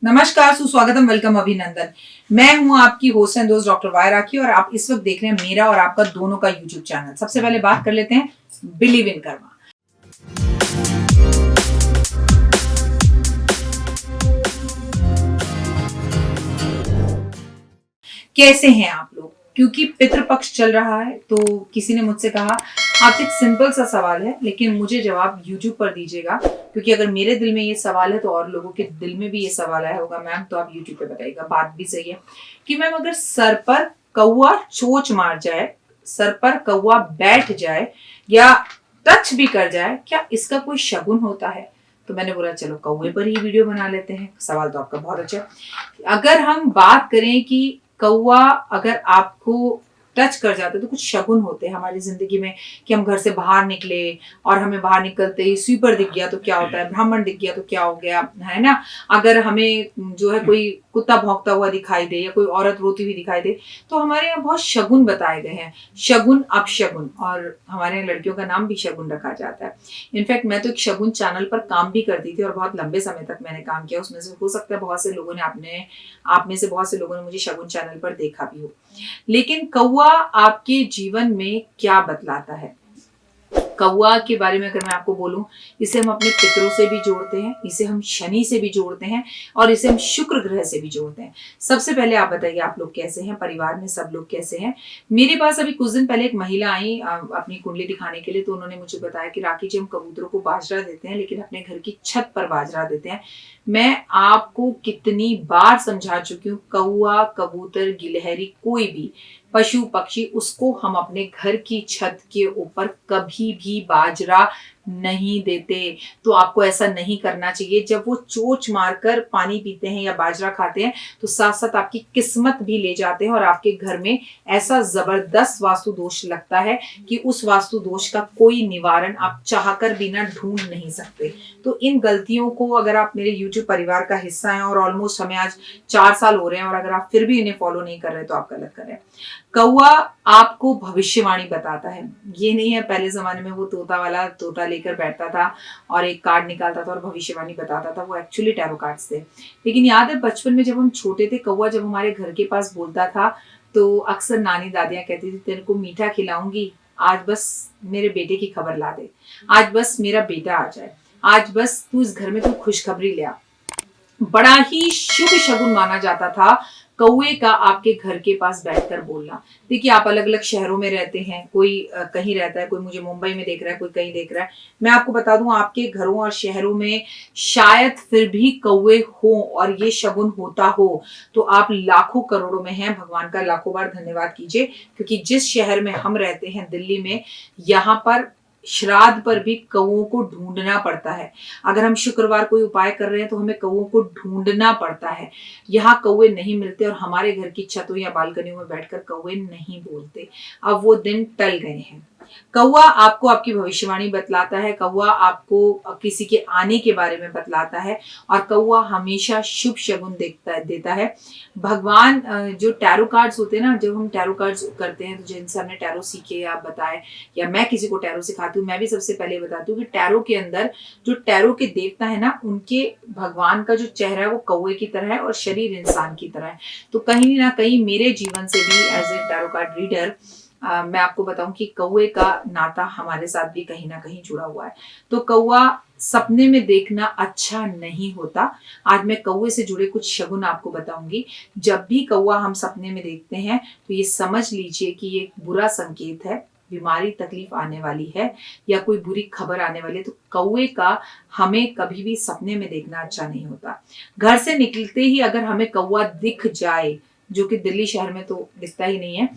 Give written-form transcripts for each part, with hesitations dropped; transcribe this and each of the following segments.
नमस्कार, सुस्वागतम, वेलकम, अभिनंदन। मैं हूं आपकी होस्ट एंड दोस्त डॉक्टर वाय राखी और आप इस वक्त देख रहे हैं मेरा और आपका दोनों का यूट्यूब चैनल। सबसे पहले बात कर लेते हैं बिलीव इन कर्मा। कैसे हैं आप लोग? क्योंकि पितृपक्ष चल रहा है तो किसी ने मुझसे कहा आपसे एक सिंपल सा सवाल है, लेकिन मुझे जवाब यूट्यूब पर दीजिएगा, क्योंकि अगर मेरे दिल में ये सवाल है तो और लोगों के दिल में भी ये सवाल आया होगा मैम, तो आप यूट्यूब पे बताइएगा। बात भी सही है कि मैम अगर सर पर कौवा चोंच मार जाए, सर पर कौवा बैठ जाए या टच भी कर जाए, क्या इसका कोई शगुन होता है? तो मैंने बोला चलो कौवे पर ही वीडियो बना लेते हैं। सवाल तो आपका बहुत अच्छा है। अगर हम बात करें कि कौवा अगर आपको टच कर जाते तो कुछ शगुन होते हैं हमारी जिंदगी में, कि हम घर से बाहर निकले और हमें बाहर निकलते ही स्वीपर दिख गया तो क्या होता है, ब्राह्मण दिख गया तो क्या हो गया, है ना। अगर हमें जो है कोई कुत्ता भौंकता हुआ दिखाई दे या कोई औरत रोती हुई दिखाई दे, तो हमारे यहाँ बहुत शगुन बताए गए हैं, शगुन अपशगुन, और हमारे यहाँ लड़कियों का नाम भी शगुन रखा जाता है। इनफैक्ट मैं तो एक शगुन चैनल पर काम भी करती थी और बहुत लंबे समय तक मैंने काम किया। उसमें से हो सकता है बहुत से लोगों ने आप में से बहुत से लोगों ने मुझे शगुन चैनल पर देखा भी हो। लेकिन कौवा आपके जीवन में क्या बतलाता है? कौवा के बारे में अगर मैं आपको बोलूं, इसे हम अपने पितरों से भी जोड़ते हैं, इसे हम शनि से भी जोड़ते हैं और इसे हम शुक्र ग्रह से भी जोड़ते हैं। सबसे पहले आप बताइए आप लोग कैसे हैं, परिवार में सब लोग कैसे हैं? मेरे पास अभी कुछ दिन पहले एक महिला आई अपनी कुंडली दिखाने के लिए, तो उन्होंने मुझे बताया कि राखी जी हम कबूतरों को बाजरा देते हैं, लेकिन अपने घर की छत पर बाजरा देते हैं। मैं आपको कितनी बार समझा चुकी हूँ, कौवा, कबूतर, गिलहरी, कोई भी पशु पक्षी, उसको हम अपने घर की छत के ऊपर कभी भी बाजरा नहीं देते। तो आपको ऐसा नहीं करना चाहिए। जब वो चोंच मारकर पानी पीते हैं या बाजरा खाते हैं तो साथ साथ आपकी किस्मत भी ले जाते हैं और आपके घर में ऐसा जबरदस्त वास्तु दोष लगता है कि उस वास्तु दोष का कोई निवारण आप चाहकर बिना ढूंढ नहीं सकते। तो इन गलतियों को, अगर आप मेरे यूट्यूब परिवार का हिस्सा हैं और ऑलमोस्ट हमें आज 4 साल हो रहे हैं, और अगर आप फिर भी इन्हें फॉलो नहीं कर रहे तो आप गलत कर रहे हैं। कौवा आपको भविष्यवाणी बताता है। ये नहीं है पहले जमाने में वो तोता वाला तोता लेकर बैठता था और एक कार्ड निकालता था और भविष्यवाणी बताता था, वो एक्चुअली टैरो कार्ड्स थे। लेकिन याद है बचपन में जब हम छोटे थे, कौवा जब हमारे घर के पास बोलता था तो अक्सर नानी दादियां कहती थी तेरे को मीठा खिलाऊंगी, आज बस मेरे बेटे की खबर ला दे, आज बस मेरा बेटा आ जाए, आज बस तू इस घर में कोई खुशखबरी ले आ। बड़ा ही शुभ शगुन माना जाता था कौवे का आपके घर के पास बैठकर बोलना। देखिए आप अलग अलग शहरों में रहते हैं, कोई कहीं रहता है, कोई मुझे मुंबई में देख रहा है, कोई कहीं देख रहा है। मैं आपको बता दूं आपके घरों और शहरों में शायद फिर भी कौवे हो और ये शगुन होता हो तो आप लाखों करोड़ों में हैं। भगवान का लाखों बार धन्यवाद कीजिए, क्योंकि जिस शहर में हम रहते हैं दिल्ली में, यहाँ पर श्राद्ध पर भी कौवों को ढूंढना पड़ता है। अगर हम शुक्रवार कोई उपाय कर रहे हैं तो हमें कौवों को ढूंढना पड़ता है। यहाँ कौवे नहीं मिलते और हमारे घर की छतों या बालकनियों में बैठकर कौवे नहीं बोलते। अब वो दिन टल गए हैं। कौवा आपको आपकी भविष्यवाणी बतलाता है, कौवा आपको किसी के आने के बारे में बतलाता है और कौवा हमेशा शुभ शगुन देता है। भगवान जो टैरो कार्ड्स होते हैं ना, जब हम टैरो कार्ड्स करते हैं तो जिनसे हमने टैरो सीखे या बताए या मैं किसी को टैरो सिखाती हूँ, मैं भी सबसे पहले बताती हूँ कि टैरो के अंदर जो टैरो के देवता है ना, उनके भगवान का जो चेहरा है वो कौवे की तरह है और शरीर इंसान की तरह है। तो कहीं ना कहीं मेरे जीवन से भी as a tarot card reader मैं आपको बताऊं कि कौवे का नाता हमारे साथ भी कहीं ना कहीं जुड़ा हुआ है। तो कौवा सपने में देखना अच्छा नहीं होता। आज मैं कौवे से जुड़े कुछ शगुन आपको बताऊंगी। जब भी कौवा हम सपने में देखते हैं तो ये समझ लीजिए कि ये बुरा संकेत है, बीमारी तकलीफ आने वाली है या कोई बुरी खबर आने वाली है। तो कौवे का हमें कभी भी सपने में देखना अच्छा नहीं होता। घर से निकलते ही अगर हमें कौवा दिख जाए, जो कि दिल्ली शहर में तो दिखता ही नहीं है,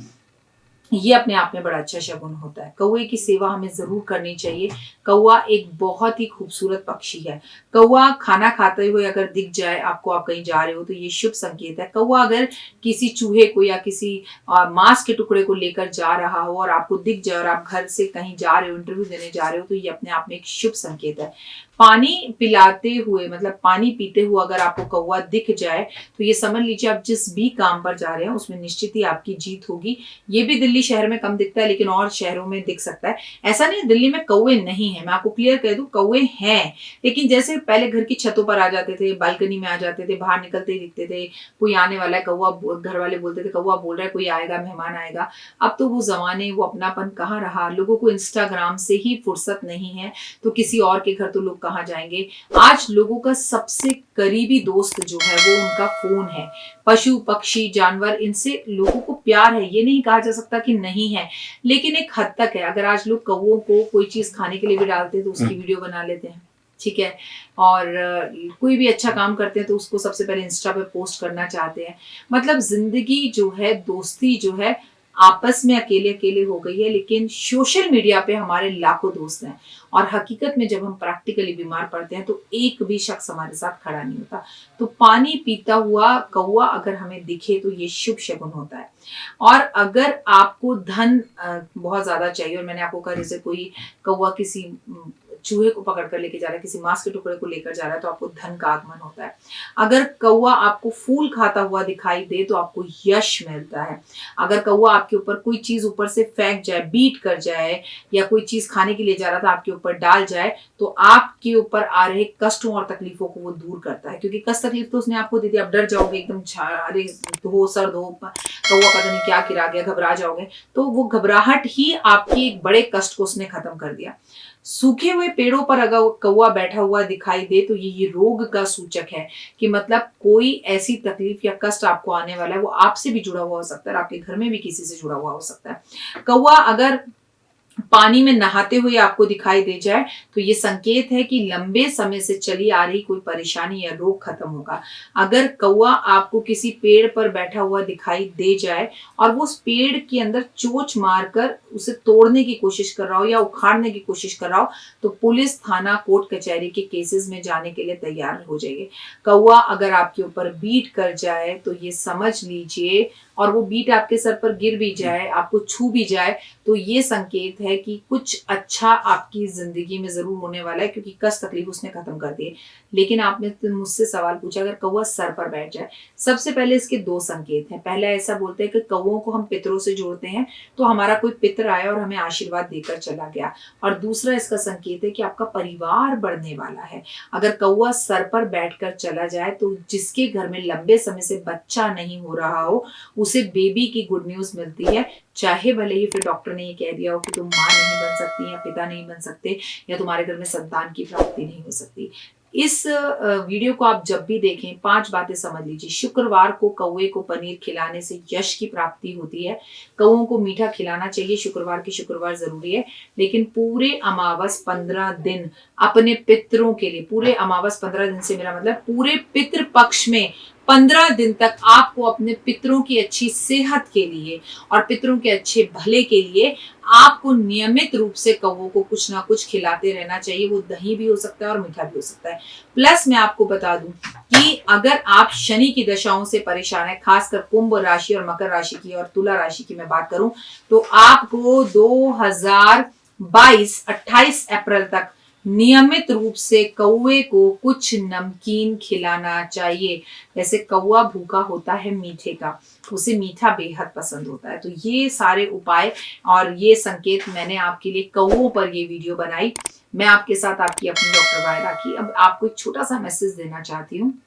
ये अपने आप में बड़ा अच्छा शगुन होता है। कौवे की सेवा हमें जरूर करनी चाहिए। कौवा एक बहुत ही खूबसूरत पक्षी है। कौवा खाना खाते हुए अगर दिख जाए आपको, आप कहीं जा रहे हो, तो ये शुभ संकेत है। कौवा अगर किसी चूहे को या किसी मांस के टुकड़े को लेकर जा रहा हो और आपको दिख जाए और आप घर से कहीं जा रहे हो, इंटरव्यू देने जा रहे हो, तो ये अपने आप में एक शुभ संकेत है। पानी पिलाते हुए, मतलब पानी पीते हुए अगर आपको कौवा दिख जाए तो ये समझ लीजिए आप जिस भी काम पर जा रहे हैं उसमें निश्चित ही आपकी जीत होगी। ये भी दिल्ली दिल्ली शहर में कम दिखता है लेकिन और शहरों में दिख सकता है। ऐसा नहीं दिल्ली में कौवे नहीं है, मैं आपको क्लियर कह दूं कौवे हैं, लेकिन जैसे पहले घर की छतों पर आ जाते थे, बालकनी में आ जाते थे, बाहर निकलते ही दिखते थे, कोई आने वाला है कौवा, घर वाले बोलते थे कौवा बोल रहा है, कोई आएगा, मेहमान आएगा। अब तो वो जमाने, वो अपनापन कहाँ रहा। लोगों को इंस्टाग्राम से ही फुर्सत नहीं है तो किसी और के घर तो लोग कहाँ जाएंगे। आज लोगों का सबसे करीबी दोस्त जो है वो उनका फोन है। पशु पक्षी जानवर, इनसे लोगों को प्यार है, ये नहीं कहा जा सकता कि नहीं है, लेकिन एक हद तक है। अगर आज लोग कौवों को कोई चीज खाने के लिए भी डालते हैं तो उसकी वीडियो बना लेते हैं, ठीक है, और कोई भी अच्छा काम करते हैं तो उसको सबसे पहले इंस्टा पे पोस्ट करना चाहते हैं। मतलब जिंदगी जो है, दोस्ती जो है, आपस में अकेले अकेले हो गई है, लेकिन सोशल मीडिया पे हमारे लाखों दोस्त हैं। और हकीकत में जब हम प्रैक्टिकली बीमार पड़ते हैं तो एक भी शख्स हमारे साथ खड़ा नहीं होता। तो पानी पीता हुआ कौवा अगर हमें दिखे तो ये शुभ शगुन होता है। और अगर आपको धन बहुत ज्यादा चाहिए, और मैंने आपको कहा जैसे कोई कौवा किसी चूहे को पकड़ कर लेके जा रहा है, किसी मांस के टुकड़े को लेकर जा रहा है, तो आपको धन का आगमन होता है। अगर कौवा आपको फूल खाता हुआ दिखाई दे तो आपको यश मिलता है। अगर कौवा आपके ऊपर कोई चीज ऊपर से फेंक जाए, बीट कर जाए, या कोई चीज खाने के लिए जा रहा था आपके ऊपर डाल जाए, तो आपके ऊपर आ रहे कष्टों और तकलीफों को वो दूर करता है। क्योंकि कष्ट तकलीफ तो उसने आपको दे दी, आप डर जाओगे एकदम, अरे हो सर्द हो, कौवा पता नहीं क्या गिरा गया, घबरा जाओगे। तो वो घबराहट ही आपकी एक बड़े कष्ट को उसने खत्म कर दिया। सूखे हुए पेड़ों पर अगर कौवा बैठा हुआ दिखाई दे तो ये रोग का सूचक है कि मतलब कोई ऐसी तकलीफ या कष्ट आपको आने वाला है, वो आपसे भी जुड़ा हुआ हो सकता है, आपके घर में भी किसी से जुड़ा हुआ हो सकता है। कौवा अगर पानी में नहाते हुए आपको दिखाई दे जाए तो ये संकेत है कि लंबे समय से चली आ रही कोई परेशानी या रोग खत्म होगा। अगर कौवा आपको किसी पेड़ पर बैठा हुआ दिखाई दे जाए और वो उस पेड़ के अंदर चोंच मारकर उसे तोड़ने की कोशिश कर रहा हो या उखाड़ने की कोशिश कर रहा हो, तो पुलिस, थाना, कोर्ट कचहरी के केसेस में जाने के लिए तैयार हो जाइए। कौवा अगर आपके ऊपर बीट कर जाए तो ये समझ लीजिए, और वो बीट आपके सर पर गिर भी जाए, आपको छू भी जाए, तो ये संकेत है कि कुछ अच्छा आपकी जिंदगी में जरूर होने वाला है, क्योंकि कष्ट तकलीफ उसने खत्म कर दी है। लेकिन आपने तो मुझसे सवाल पूछा, अगर कौवा सर पर बैठ जाए, सबसे पहले इसके दो संकेत हैं। पहला ऐसा बोलते हैं कि कौवों को हम पितरों से जोड़ते हैं, तो हमारा कोई पितर आया और हमें आशीर्वाद देकर चला गया। और दूसरा इसका संकेत है कि आपका परिवार बढ़ने वाला है। अगर कौवा सर पर बैठकर चला जाए तो जिसके घर में लंबे समय से बच्चा नहीं हो रहा हो, उसे बेबी की गुड न्यूज मिलती है। चाहे भले ही फिर डॉक्टर ने ये कह दिया हो कि तुम माँ नहीं बन सकती या पिता नहीं बन सकते, या तुम्हारे घर में संतान की प्राप्ति नहीं हो सकती। इस वीडियो को आप जब भी देखें 5 बातें समझ लीजिए। शुक्रवार को कौवे को पनीर खिलाने से यश की प्राप्ति होती है। कौवों को मीठा खिलाना चाहिए, शुक्रवार की शुक्रवार जरूरी है। लेकिन पूरे अमावस 15 दिन अपने पितरों के लिए, पूरे अमावस 15 दिन से मेरा मतलब पूरे पितृ पक्ष में 15 दिन तक आपको अपने पितरों की अच्छी सेहत के लिए और पितरों के अच्छे भले के लिए आपको नियमित रूप से कौवों को कुछ ना कुछ खिलाते रहना चाहिए। वो दही भी हो सकता है और मीठा भी हो सकता है। प्लस मैं आपको बता दूं कि अगर आप शनि की दशाओं से परेशान है, खासकर कुंभ राशि और मकर राशि की और तुला राशि की मैं बात करूं, तो आपको 2022 28 अप्रैल तक नियमित रूप से कौवे को कुछ नमकीन खिलाना चाहिए। जैसे कौवा भूखा होता है मीठे का, उसे मीठा बेहद पसंद होता है। तो ये सारे उपाय और ये संकेत मैंने आपके लिए कौवों पर ये वीडियो बनाई। मैं आपके साथ आपकी अपनी डॉक्टर वाय राखी। अब आपको एक छोटा सा मैसेज देना चाहती हूँ।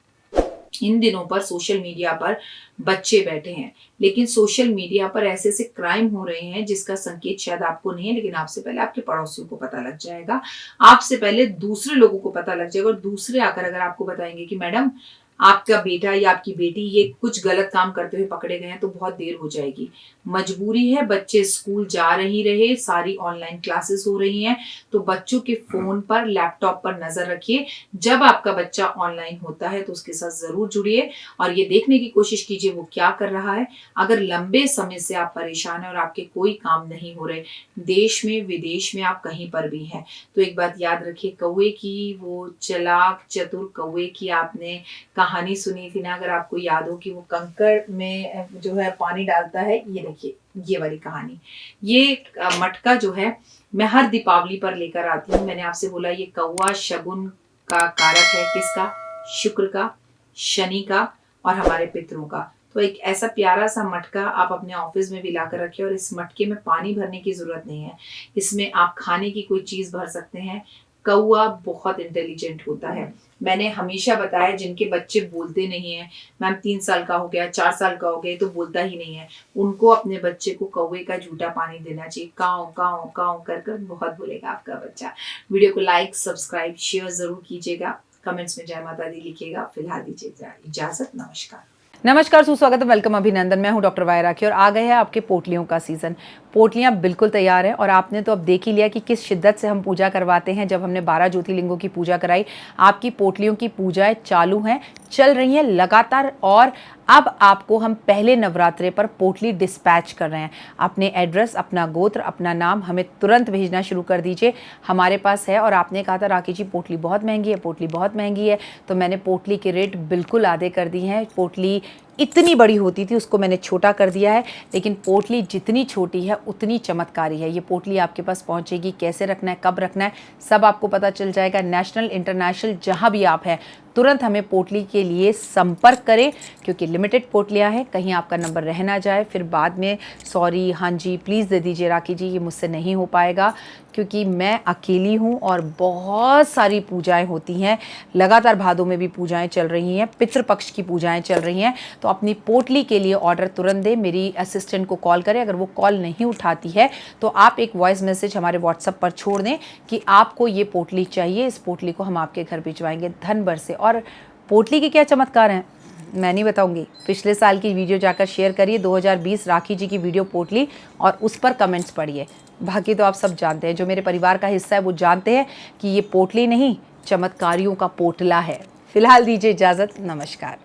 इन दिनों पर सोशल मीडिया पर बच्चे बैठे हैं, लेकिन सोशल मीडिया पर ऐसे ऐसे क्राइम हो रहे हैं जिसका संकेत शायद आपको नहीं है, लेकिन आपसे पहले आपके पड़ोसियों को पता लग जाएगा, आपसे पहले दूसरे लोगों को पता लग जाएगा। और दूसरे आकर अगर आपको बताएंगे कि मैडम आपका बेटा या आपकी बेटी ये कुछ गलत काम करते हुए पकड़े गए हैं, तो बहुत देर हो जाएगी। मजबूरी है, बच्चे स्कूल जा नहीं रहे, सारी ऑनलाइन क्लासेस हो रही हैं, तो बच्चों के फोन पर, लैपटॉप पर नजर रखिए। जब आपका बच्चा ऑनलाइन होता है तो उसके साथ जरूर जुड़िए और ये देखने की कोशिश कीजिए वो क्या कर रहा है। अगर लंबे समय से आप परेशान हैं और आपके कोई काम नहीं हो रहे, देश में विदेश में आप कहीं पर भी हैं, तो एक बात याद रखिए, कौवे की, वो चालाक चतुर कौवे की आपने कहानी सुनी थी ना, अगर आपको याद हो कि वो कंकड़ में जो है पानी डालता है। ये देखिए ये वाली कहानी, ये मटका जो है मैं हर दीपावली पर लेकर आती हूँ। मैंने आपसे बोला ये कौवा शगुन का कारक है, किसका? शुक्र का, शनि का और हमारे पितरों का। तो एक ऐसा प्यारा सा मटका आप अपने ऑफिस में भी ला कर रखें, और इस मटके में पानी भरने की जरूरत नहीं है, इसमें आप खाने की कोई चीज भर सकते हैं। कौआ बहुत इंटेलिजेंट होता है। मैंने हमेशा बताया जिनके बच्चे बोलते नहीं है, मैम 3 साल का हो गया, 4 साल का हो गया तो बोलता ही नहीं है, उनको अपने बच्चे को कौवे का झूठा पानी देना चाहिए। काव काव काव कर कर बहुत बोलेगा आपका बच्चा। वीडियो को लाइक, सब्सक्राइब, शेयर जरूर कीजिएगा। कमेंट्स में जय माता दी लिखिएगा। फिलहाल दीजिए इजाजत। नमस्कार। नमस्कार, सुस्वागत है, वेलकम, अभिनंदन। मैं हूं डॉक्टर वाई राखी और आ गए हैं आपके पोटलियों का सीज़न। पोटलियां बिल्कुल तैयार हैं और आपने तो अब देख ही लिया कि किस शिद्दत से हम पूजा करवाते हैं। जब हमने 12 ज्योतिर्लिंगों की पूजा कराई, आपकी पोटलियों की पूजाएं चालू हैं, चल रही हैं लगातार। और अब आपको हम पहले नवरात्रे पर पोटली डिस्पैच कर रहे हैं। अपने एड्रेस, अपना गोत्र, अपना नाम हमें तुरंत भेजना शुरू कर दीजिए, हमारे पास है। और आपने कहा था राखी जी पोटली बहुत महंगी है, पोटली बहुत महंगी है, तो मैंने पोटली के रेट बिल्कुल आधे कर दिए हैं। पोटली इतनी बड़ी होती थी, उसको मैंने छोटा कर दिया है, लेकिन पोटली जितनी छोटी है उतनी चमत्कारी है। ये पोटली आपके पास पहुंचेगी, कैसे रखना है, कब रखना है, सब आपको पता चल जाएगा। नेशनल, इंटरनेशनल, जहां भी आप हैं, तुरंत हमें पोटली के लिए संपर्क करें, क्योंकि लिमिटेड पोटलियां हैं। कहीं आपका नंबर रह ना जाए, फिर बाद में सॉरी, हाँ जी प्लीज़ दे दीजिए राखी जी, ये मुझसे नहीं हो पाएगा, क्योंकि मैं अकेली हूँ और बहुत सारी पूजाएं होती हैं। लगातार भादों में भी पूजाएं चल रही हैं, पितृपक्ष की पूजाएं चल रही हैं। तो अपनी पोटली के लिए ऑर्डर तुरंत दें, मेरी असिस्टेंट को कॉल करें। अगर वो कॉल नहीं उठाती है तो आप एक वॉइस मैसेज हमारे व्हाट्सएप पर छोड़ दें कि आपको ये पोटली चाहिए। इस पोटली को हम आपके घर भिजवाएंगे धन भर से। और पोटली के क्या चमत्कार हैं मैं नहीं बताऊंगी, पिछले साल की वीडियो जाकर शेयर करिए, 2020 राखी जी की वीडियो पोटली, और उस पर कमेंट्स पढ़िए। बाकी तो आप सब जानते हैं, जो मेरे परिवार का हिस्सा है वो जानते हैं कि ये पोटली नहीं, चमत्कारियों का पोटला है। फिलहाल दीजिए इजाज़त। नमस्कार।